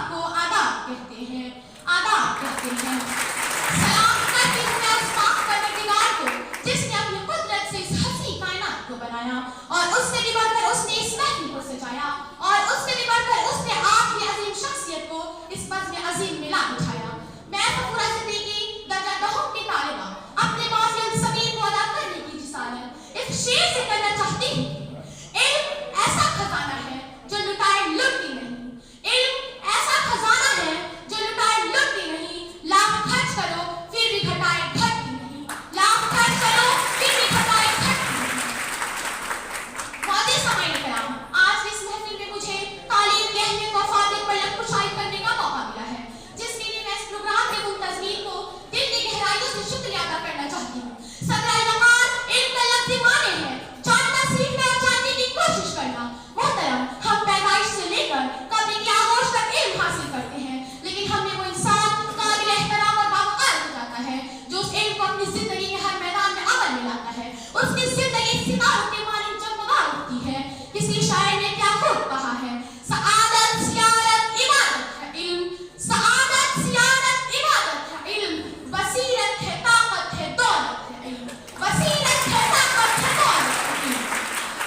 आदाब को आदाब कहते हैं, आदाब कहते हैं। सलाम करती हूँ मैं उस पाक परवरदिगार को जिसने अपनी कुदरत से इस हंसी कायनात को बनाया और उससे भी बढ़कर उसने इस महफिल को सजाया और उससे भी बढ़कर उसने आपकी अजीम शख्सियत को इस बज़्म अजीम में ला बिठाया। मैं फखूरा सिद्दीकी दर्जा दहम की तालिबा अपने माफ़ियल ज़मीन को अदा करने की जिसारत इस शेर से करना चाहती हूँ। इल्म ऐसा खजाना है जो लुटाए लुटती नहीं, इल्म ऐसा खजाना है जो लुटाए लुटती नहीं। लाख खर्च करो फिर भी घटाए घटती नहीं, लाख खर्च करो फिर भी घटाए घटती नहीं। वादे समाए कराम, आज इस महफिल में मुझे तालीम की अहमियत व फायदे पर लखकुशाई करने का मौका मिला है, जिसके लिए मैं इस प्रोग्राम के मुंतज़मीन को दिल की गहराइयों से शुक्रिया अदा करना चाहती हूँ। सदर-ए-वक़ार इल्म का लफ्ज़ माने है जानना, सीखना और जानने की कोशिश करना। मोहतरम, हम पैदाइश से लेकर कब्र की आगोश तक इल्म हासिल करते हैं, लेकिन हमने वो इंसान काबिल एहतराम और बावक़ार हो जाता है जो उस इल्म को अपनी जिंदगी के हर मैदान में अमल में लाता है। उसकी जिंदगी सितारों के मानिंद जगमगा उठती है। किसी शायर ने क्या खूब कहा है, सआदत सियारत इबादत है इल्म, सआदत सियारत इबादत है इल्म, बसीरत है ताकत है दौलत है इल्म, बसीरत है ताकत है दौलत है इल्म।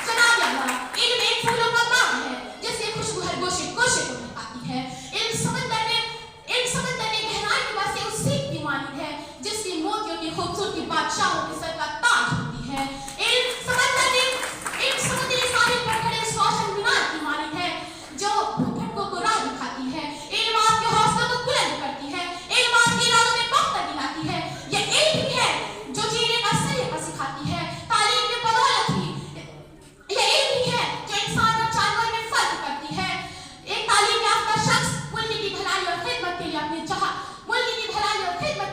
जनाब अल्लाह, इल्म एक फूलों का बाग है जिसकी खुशबू हर गोशे गोशे को महकाती है। इल्म समंदर में गहराई में बसे उस सीप की मानिंद है जिसकी मोतियों की खूबसूरती बादशाहों के सर का ताज होती है। इल्म समुद्री साहिल पर खड़े उस रोशन मीनार की मानिंद है जो भटकों को राह दिखाती है। इल्म आपके हौसलों को बुलंद करती है, इल्म आपके इरादों में पख्ता दिलाती है। ये इल्म ही है जो जीने का सलीका सिखाती है। तालीम की बदौलत ही ये इल्म ही है जो इंसान और जानवर में फर्क करती है। एक तालीम याफ्ता शख्स मुल्क की भलाई और खिदमत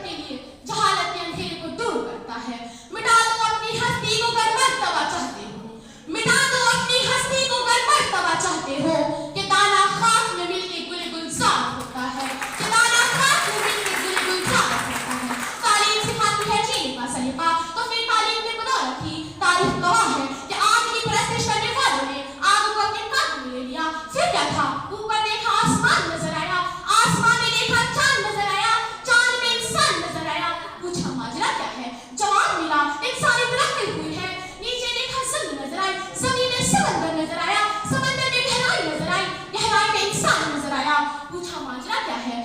के लिए जहालत के अंधेरे को दूर करता है। मिटा दो अपनी हस्ती को अगर मर्तबा चाहते हो, मिटा दो अपनी हस्ती को अगर मर्तबा चाहते हो कि दाना खाक में मिलके गुल गुलजार होता है, कि दाना खाक में मिलके गुल गुलजार होता है। तालीम सिखाती है जीने का सलीका, तो फिर तालीम की बदौलत ही तारीख गवाह है कि आग की परस्तिश करने वालों ने आग को अपने काबू में ले लिया। फिर क्या था, ऊपर देखा आसमान नजर आया, आसमान में देखा चांद नजर आया, चांद में इंसान नजर आया। पूछा माजरा क्या है, जवाब मिला इंसानी तरक्की हुई है। नीचे देखा जमीन नजर आई, जमीन में समंदर नजर आया, समंदर में गहराई नजर आई, गहराई में इंसान नजर आया। पूछा माजरा क्या है,